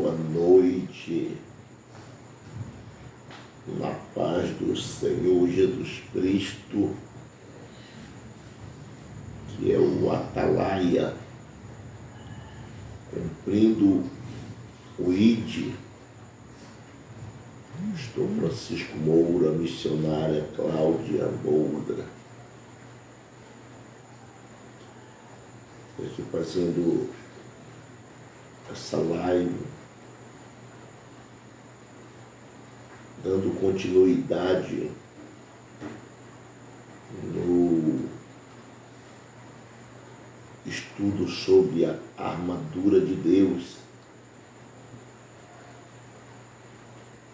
boa noite, na paz do Senhor Jesus Cristo, que é o Atalaia, cumprindo o ID. Estou Francisco Moura, missionária Cláudia Moura, aqui fazendo essa live, dando continuidade no estudo sobre a armadura de Deus.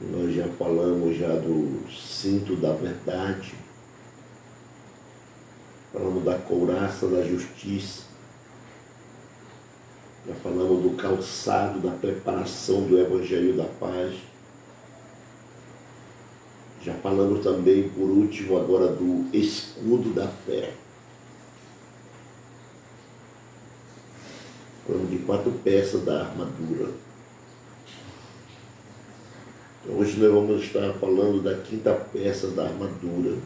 Nós já falamos do cinto da verdade, falamos da couraça da justiça, já falamos do calçado da preparação do Evangelho da Paz, já falamos também, por último, agora do escudo da fé. Falamos de 4 peças da armadura. Então, hoje nós vamos estar falando da 5ª peça da armadura,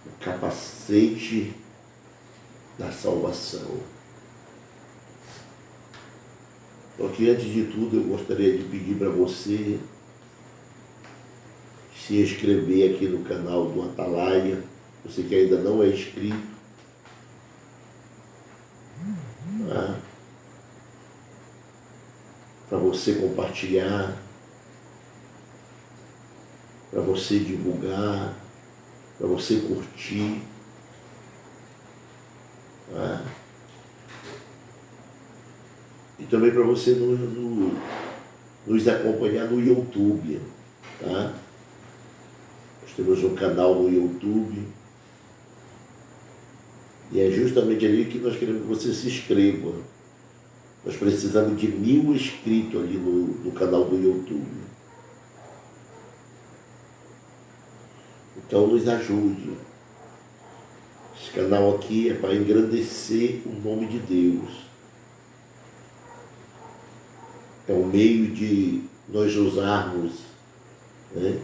o capacete da salvação. Então, aqui, antes de tudo, eu gostaria de pedir para você se inscrever aqui no canal do Atalaia, você que ainda não é inscrito, para você compartilhar, para você divulgar, para você curtir, e também para você nos acompanhar no YouTube, tá? Nós temos um canal no YouTube e é justamente ali que nós queremos que você se inscreva. Nós precisamos de 1000 inscritos ali no canal do YouTube. Então nos ajude. Esse canal aqui é para engrandecer o nome de Deus. É um meio de nós usarmos, né,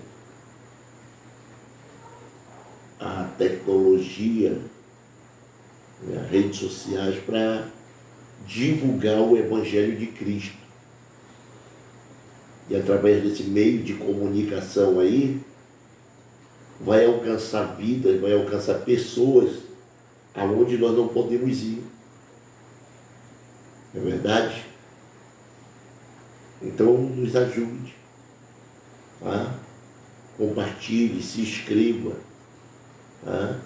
a tecnologia, né, as redes sociais, para divulgar o Evangelho de Cristo. E através desse meio de comunicação aí, vai alcançar vidas, vai alcançar pessoas aonde nós não podemos ir. Não é verdade? Então, nos ajude. Tá? Compartilhe, se inscreva. Tá?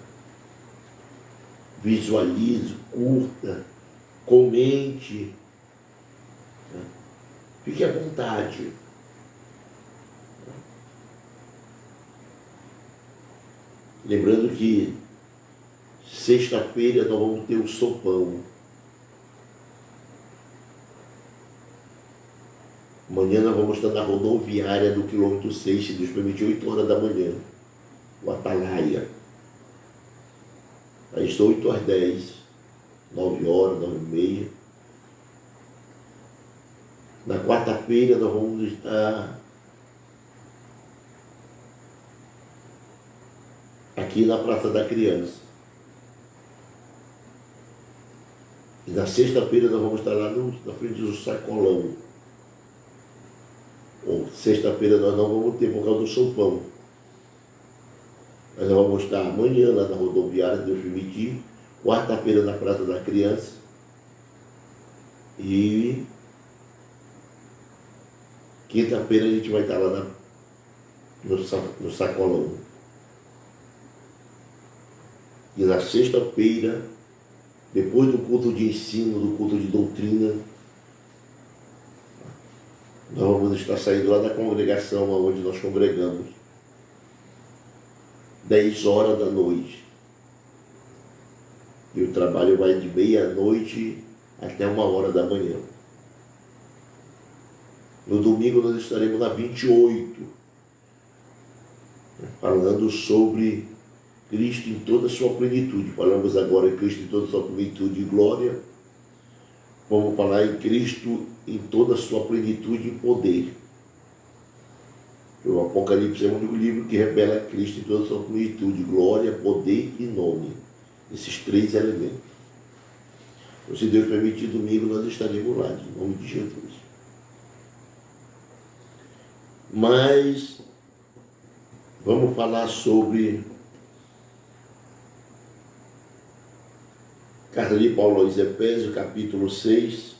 Visualize, curta, comente. Tá? Fique à vontade. Lembrando que sexta-feira nós vamos ter o sopão. Amanhã nós vamos estar na rodoviária do quilômetro 6, se Deus permitir, 8 horas da manhã. O Atalaia. Aí estou 8 às 10, 9 horas, 9h30. Na quarta-feira nós vamos estar aqui na Praça da Criança. E na sexta-feira nós vamos estar lá na frente do Sacolão. Ou sexta-feira nós não vamos ter por causa do sopão. Mas nós vamos estar amanhã lá na rodoviária, se Deus permitir. Quarta-feira na Praça da Criança. E quinta-feira a gente vai estar lá no Sacolão. E na sexta-feira, depois do culto de ensino, do culto de doutrina, nós vamos estar saindo lá da congregação onde nós congregamos, 10 horas da noite. E o trabalho vai de meia-noite até 1 hora da manhã. No domingo nós estaremos na 28, falando sobre Cristo em toda a sua plenitude. Falamos agora em Cristo em toda a sua plenitude e glória. Vamos falar em Cristo em toda a sua plenitude e poder. O Apocalipse é o único livro que revela Cristo em toda a sua plenitude, glória, poder e nome. Esses três elementos. Então, se Deus permitir, domingo nós estaremos lá, em nome de Jesus. Mas vamos falar sobre Carta de Paulo aos Efésios, capítulo 6,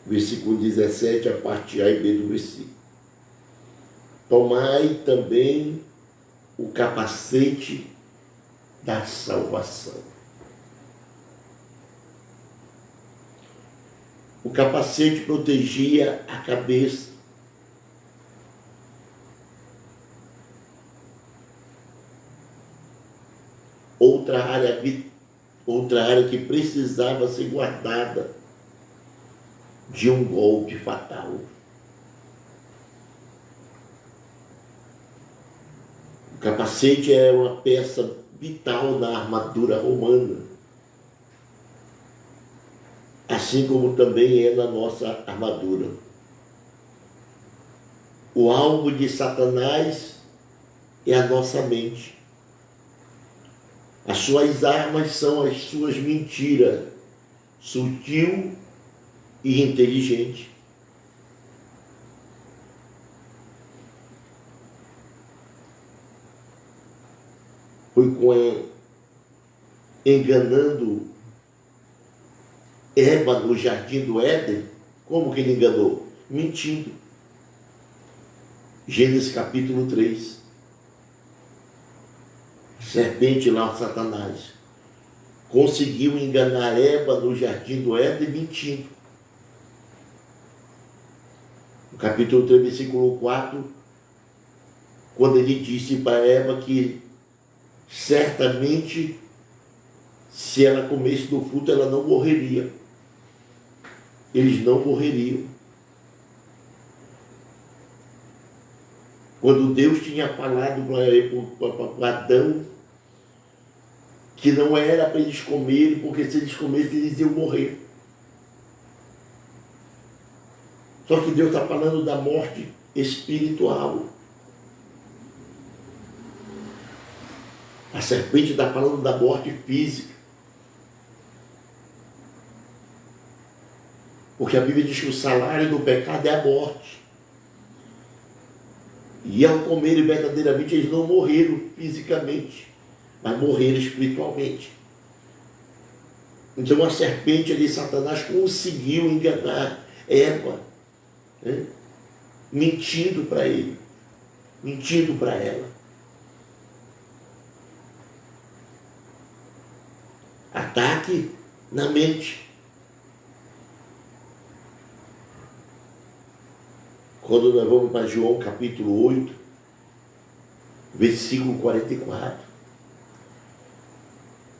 versículo 17, a parte A e B do versículo. Tomai também o capacete da salvação. O capacete protegia a cabeça. Outra área que precisava ser guardada de um golpe fatal. O capacete é uma peça vital na armadura romana, assim como também é na nossa armadura. O alvo de Satanás é a nossa mente. As suas armas são as suas mentiras, sutil e inteligente. Foi enganando Eva no jardim do Éden. Como que ele enganou? Mentindo. Gênesis capítulo 3. Serpente lá, Satanás, conseguiu enganar Eva no jardim do Éden mentindo. No capítulo 3, versículo 4, quando ele disse para Eva que certamente se ela comesse do fruto ela não morreria. Eles não morreriam. Quando Deus tinha falado para Adão que não era para eles comerem, porque se eles comessem eles iam morrer. Só que Deus está falando da morte espiritual. A serpente está falando da morte física. Porque a Bíblia diz que o salário do pecado é a morte. E ao comerem verdadeiramente, eles não morreram fisicamente, mas morreram espiritualmente. Então a serpente ali, Satanás, conseguiu enganar Eva, né? Mentindo para ele, mentindo para ela. Ataque na mente. Quando nós vamos para João capítulo 8, versículo 44,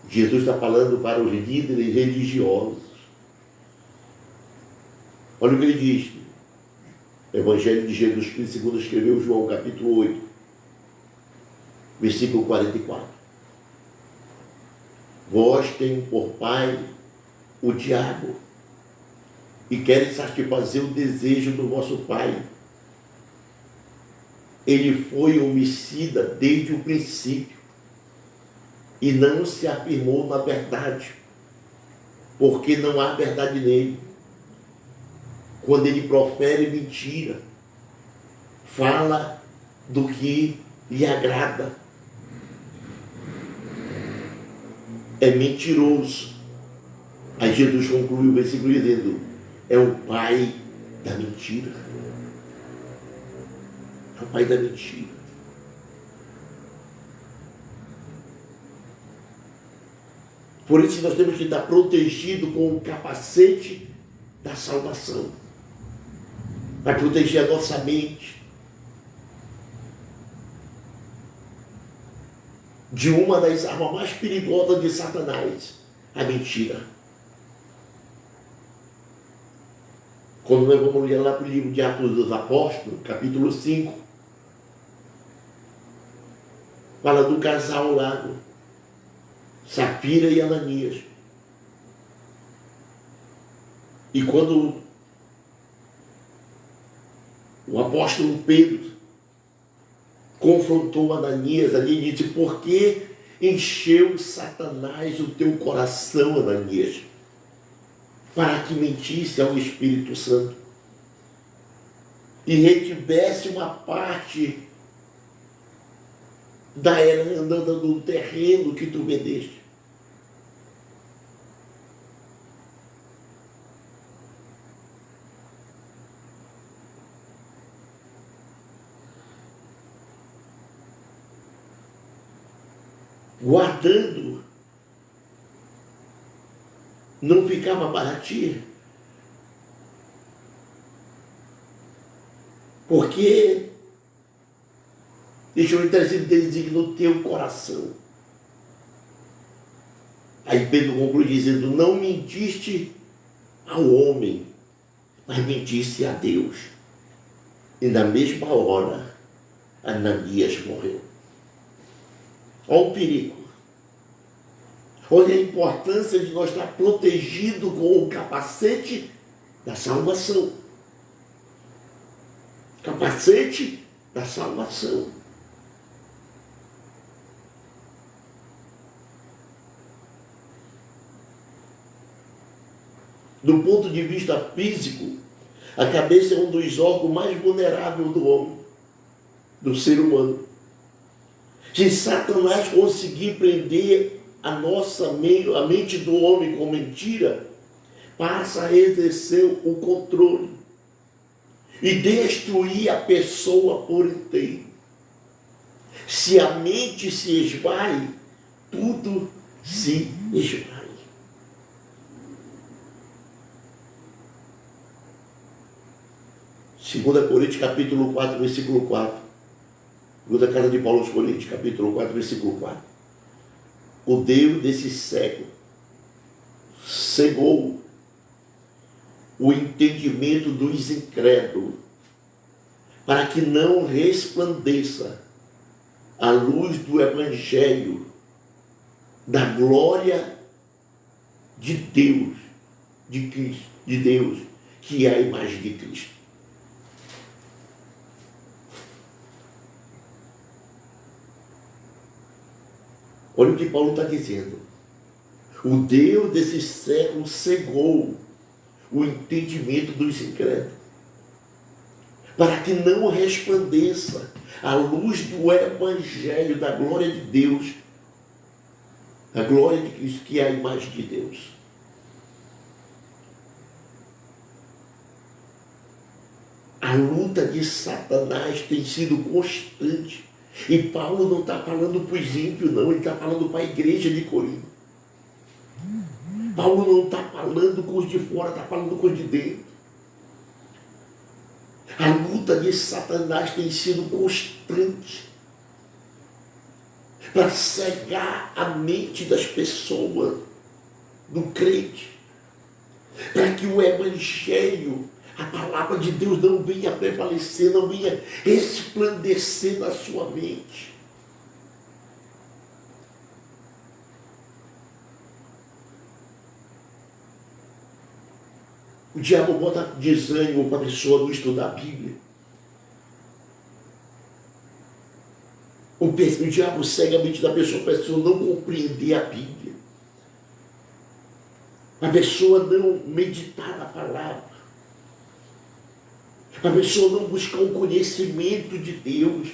Jesus está falando para os líderes religiosos. Olha o que ele diz. Evangelho de Jesus Cristo, segundo escreveu João capítulo 8, versículo 44. Vós tem por pai o diabo e querem satisfazer o desejo do vosso pai. Ele foi homicida desde o princípio e não se afirmou na verdade, porque não há verdade nele. Quando ele profere mentira, fala do que lhe agrada. É mentiroso. Aí Jesus conclui o versículo dizendo: é o pai da mentira. É o pai da mentira. Por isso nós temos que estar protegidos com o capacete da salvação. Para proteger a nossa mente de uma das armas mais perigosas de Satanás, a mentira. Quando nós vamos ler lá para o livro de Atos dos Apóstolos, capítulo 5, fala do casal lá, Safira e Ananias. E quando o apóstolo Pedro confrontou Ananias ali e disse: por que encheu Satanás o teu coração, Ananias, para que mentisse ao Espírito Santo e retivesse uma parte da herança do terreno que tu vendeste? Guardando, não ficava baratinha, porque deixou trazido desígnio no teu coração. Aí Pedro conclui dizendo: não mentiste ao homem, mas mentiste a Deus. E na mesma hora, Ananias morreu. Olha o perigo. Olha a importância de nós estar protegido com o capacete da salvação. Capacete da salvação. Do ponto de vista físico, a cabeça é um dos órgãos mais vulneráveis do homem, do ser humano. Se Satanás conseguir prender a mente do homem com mentira, passa a exercer o controle e destruir a pessoa por inteiro. Se a mente se esvai, tudo se esvai. Segunda Coríntios, capítulo 4, versículo 4. Segunda carta de Paulo aos Coríntios, capítulo 4, versículo 4. O Deus desse século cegou o entendimento dos incrédulos, para que não resplandeça a luz do Evangelho, da glória de Deus, de Cristo, de Deus, que é a imagem de Cristo. Olha o que Paulo está dizendo. O Deus desse século cegou o entendimento dos incrédulos, para que não resplandeça a luz do Evangelho, da glória de Deus, a glória de Cristo, que é a imagem de Deus. A luta de Satanás tem sido constante. E Paulo não está falando para os ímpios, não. Ele está falando para a igreja de Corinto. Paulo não está falando com os de fora, está falando com os de dentro. A luta de Satanás tem sido constante para cegar a mente das pessoas, do crente, para que o Evangelho, a palavra de Deus, não venha prevalecer, não venha resplandecer na sua mente. O diabo bota desânimo para a pessoa não estudar a Bíblia. O diabo cega a mente da pessoa para a pessoa não compreender a Bíblia, para a pessoa não meditar na palavra, para a pessoa não buscar o conhecimento de Deus.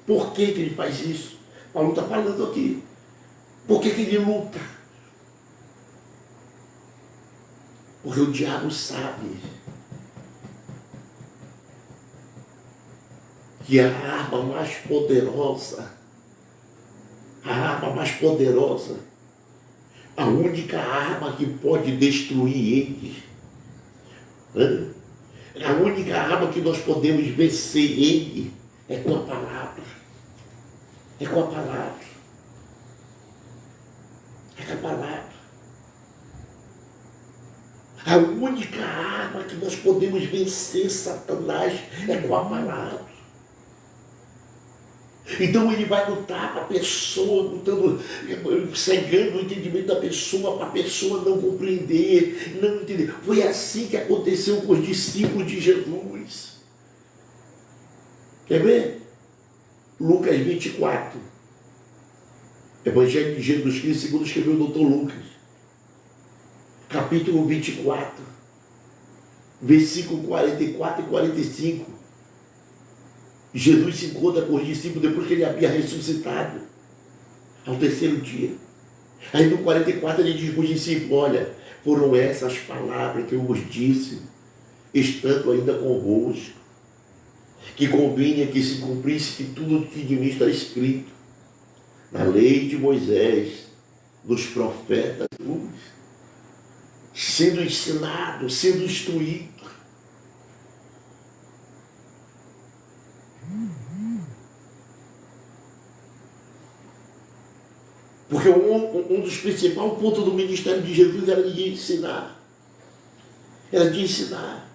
Por que ele faz isso? Paulo está falando aqui. Por que ele luta? Porque o diabo sabe que a arma mais poderosa, a única arma que pode destruir ele, a única arma que nós podemos vencer ele é com a palavra. É com a palavra. É com a palavra. A única arma que nós podemos vencer Satanás é com a palavra. Então ele vai lutar para a pessoa, lutando, cegando o entendimento da pessoa, para a pessoa não compreender, não entender. Foi assim que aconteceu com os discípulos de Jesus. Quer ver? Lucas 24. Evangelho de Jesus Cristo, segundo escreveu o doutor Lucas. Capítulo 24. Versículo 44 e 45. Jesus se encontra com os discípulos depois que ele havia ressuscitado ao terceiro dia. Aí no 44 ele diz para os discípulos: olha, foram essas palavras que eu vos disse, estando ainda convosco, que convinha que se cumprisse que tudo que de mim está escrito na lei de Moisés, dos profetas, sendo ensinado, sendo instruído. Porque um dos principais pontos do ministério de Jesus era de ensinar. Era de ensinar.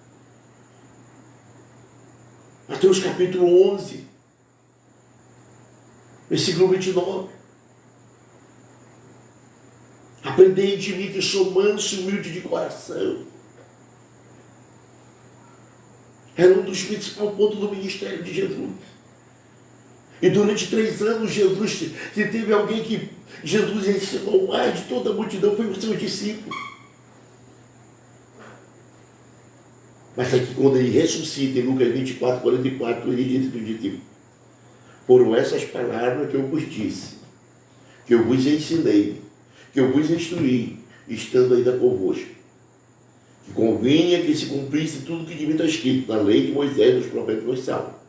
Mateus capítulo 11, versículo 29. Aprendei de mim que sou manso e humilde de coração. Era um dos principais pontos do ministério de Jesus. E durante 3 anos, Jesus, se teve alguém que Jesus ensinou mais de toda a multidão, foi os seus discípulos. Mas aqui quando ele ressuscita, em Lucas 24, 44, ele diz para os discípulos: foram essas palavras que eu vos disse, que eu vos ensinei, que eu vos instruí, estando ainda convosco. Que convinha que se cumprisse tudo que de mim está escrito na lei de Moisés, dos profetas e dos salmos.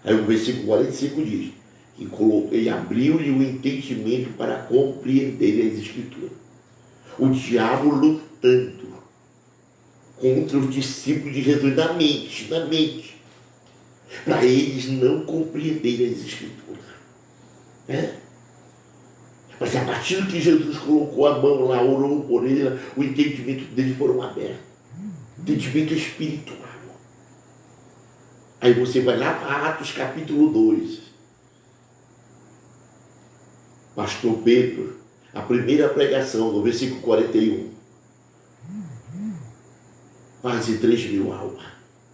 Aí o versículo 45 diz que ele abriu-lhe o entendimento para compreender as Escrituras. O diabo lutando contra os discípulos de Jesus na mente, para eles não compreenderem as Escrituras. Mas a partir do que Jesus colocou a mão lá, orou por ele, o entendimento deles foram abertos. Entendimento espiritual. Aí você vai lá para Atos capítulo 2. Pastor Pedro, a primeira pregação, no versículo 41. Quase 3.000 almas.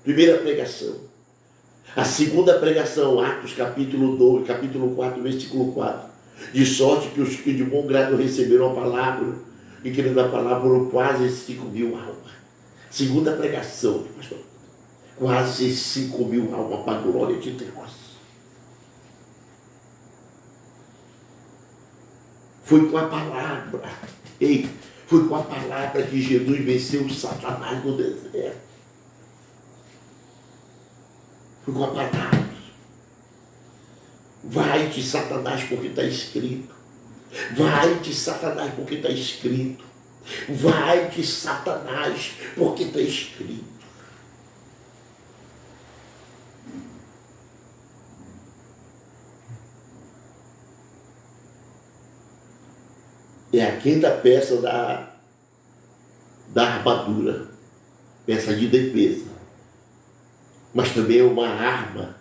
Primeira pregação. A segunda pregação, Atos capítulo 2, capítulo 4, versículo 4. De sorte que os que de bom grado receberam a palavra, e querendo a palavra, foram quase 5.000 almas. Segunda pregação, pastor. Quase 5.000 almas para a glória de Deus. Foi com a palavra. Foi com a palavra que Jesus venceu o Satanás no deserto. Foi com a palavra. Vai-te, Satanás, porque está escrito. Vai-te, Satanás, porque está escrito. Vai-te, Satanás, porque está escrito. É a quinta peça da armadura, peça de defesa, mas também é uma arma.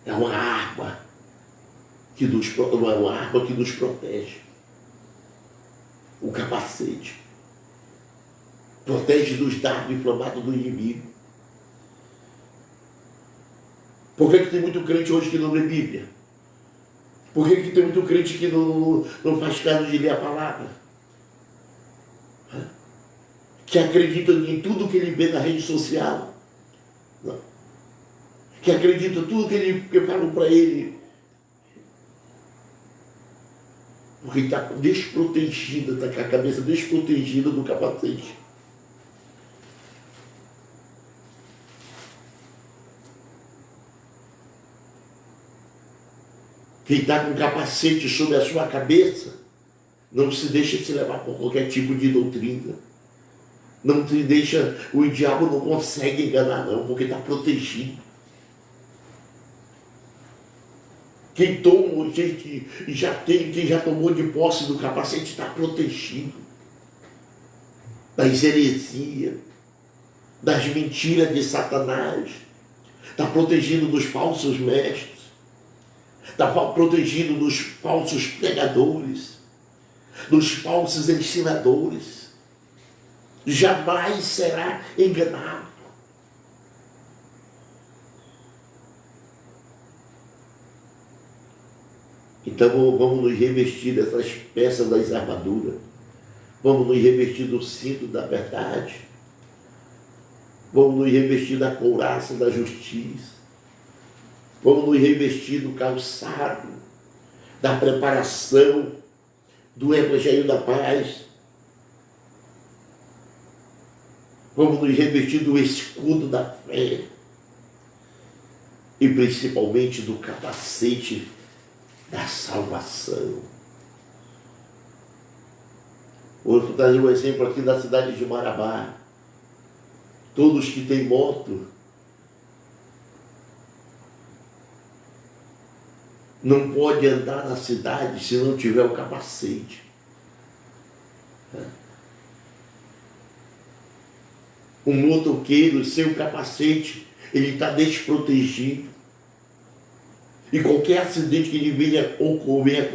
É uma arma que nos protege. O capacete protege dos dardos inflamados do inimigo. Por que tem muito crente hoje que não lê Bíblia? Por que tem muito crente que não faz caso de ler a palavra? Que acredita em tudo que ele vê na rede social? Não. Que acredita em tudo que falam para ele? Porque está desprotegida, está com a cabeça desprotegida do capacete. Quem está com capacete sobre a sua cabeça, não se deixa se levar por qualquer tipo de doutrina. Não te deixa, o diabo não consegue enganar não, porque está protegido. Quem já tomou de posse do capacete está protegido das heresias, das mentiras de Satanás. está protegindo dos falsos mestres, está protegindo dos falsos pregadores, dos falsos ensinadores. Jamais será enganado. Então vamos nos revestir dessas peças das armaduras. Vamos nos revestir do cinto da verdade. Vamos nos revestir da couraça da justiça. Vamos nos revestir do calçado, da preparação, do evangelho da paz. Vamos nos revestir do escudo da fé. E principalmente do capacete da salvação. Vou trazer um exemplo aqui da cidade de Marabá. Todos que têm moto não pode andar na cidade se não tiver o capacete. Um motoqueiro sem o capacete, ele está desprotegido. E qualquer acidente que ele venha ocorrer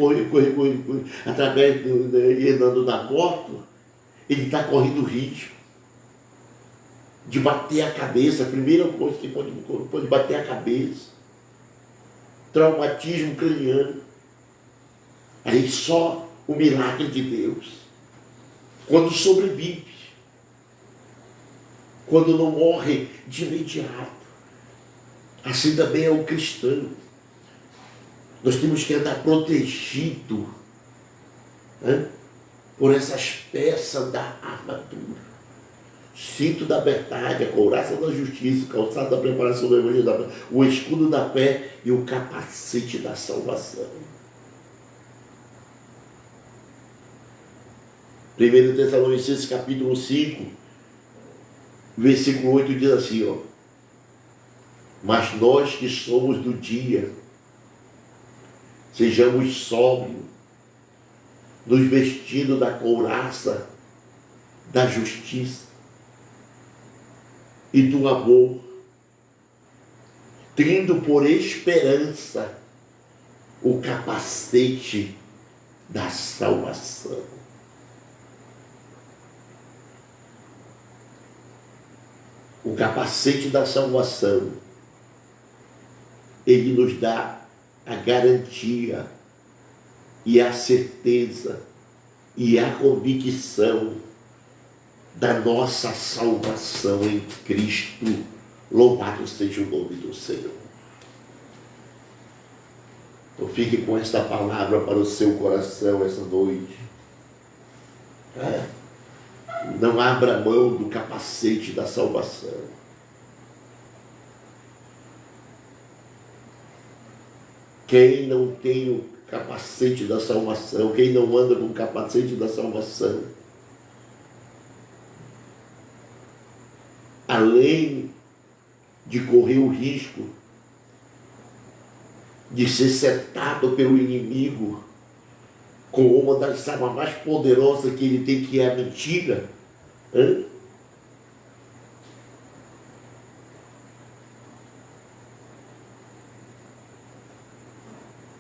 através andando na moto, ele está correndo risco de bater a cabeça. A primeira coisa que pode bater a cabeça. Traumatismo craniano. Aí só o milagre de Deus. Quando sobrevive. Quando não morre de imediato. Assim também é o cristão. Nós temos que andar protegido, né, por essas peças da armadura. Cinto da verdade, a couraça da justiça, o calçado da preparação do evangelho, o escudo da fé e o capacete da salvação. 1 Tessalonicenses capítulo 5, versículo 8 diz assim, ó: mas nós que somos do dia, sejamos sóbrios, nos vestindo da couraça da justiça e do amor, tendo por esperança o capacete da salvação. O capacete da salvação, ele nos dá a garantia e a certeza e a convicção da nossa salvação em Cristo. Louvado seja o nome do Senhor. Então fique com esta palavra para o seu coração essa noite. Não abra mão do capacete da salvação. Quem não tem o capacete da salvação, quem não anda com o capacete da salvação, além de correr o risco de ser setado pelo inimigo com uma das armas mais poderosas que ele tem, que é a mentira,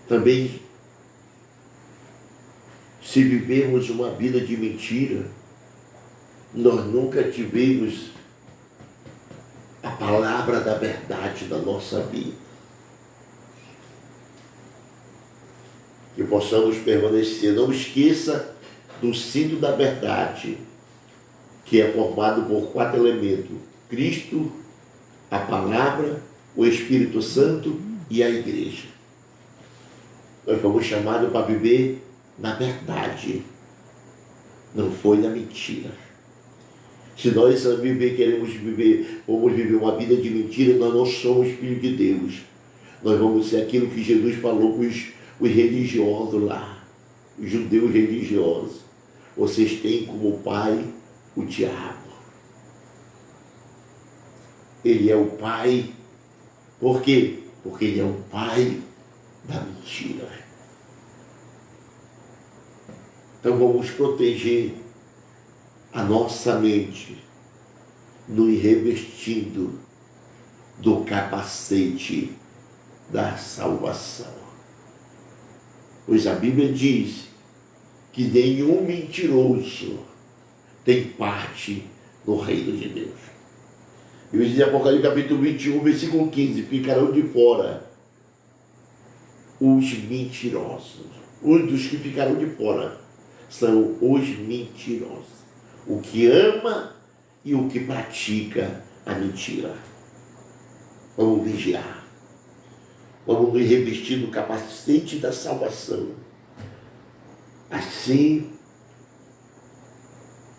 também, se vivemos uma vida de mentira, nós nunca tivemos a palavra da verdade na nossa vida. Que possamos permanecer. Não esqueça do cinto da verdade, que é formado por 4 elementos: Cristo, a palavra, o Espírito Santo e a igreja. Nós fomos chamados para viver na verdade, não foi na mentira. Se nós queremos viver uma vida de mentira, nós não somos filhos de Deus. Nós vamos ser aquilo que Jesus falou para os religiosos lá, os judeus religiosos. Vocês têm como pai o diabo. Ele é o pai. Por quê? Porque ele é o pai da mentira. Então vamos proteger a nossa mente, nos revestindo do capacete da salvação. Pois a Bíblia diz que nenhum mentiroso tem parte no reino de Deus. E diz em Apocalipse capítulo 21, versículo 15, ficarão de fora os mentirosos. Os dos que ficaram de fora são os mentirosos. O que ama e o que pratica a mentira. Vamos vigiar. Vamos nos revestir do capacete da salvação. Assim,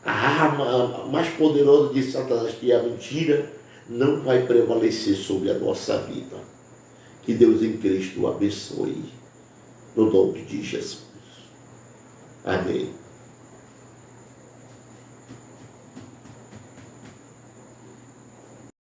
a arma mais poderosa de Satanás, que é a mentira, não vai prevalecer sobre a nossa vida. Que Deus em Cristo o abençoe. No nome de Jesus. Amém.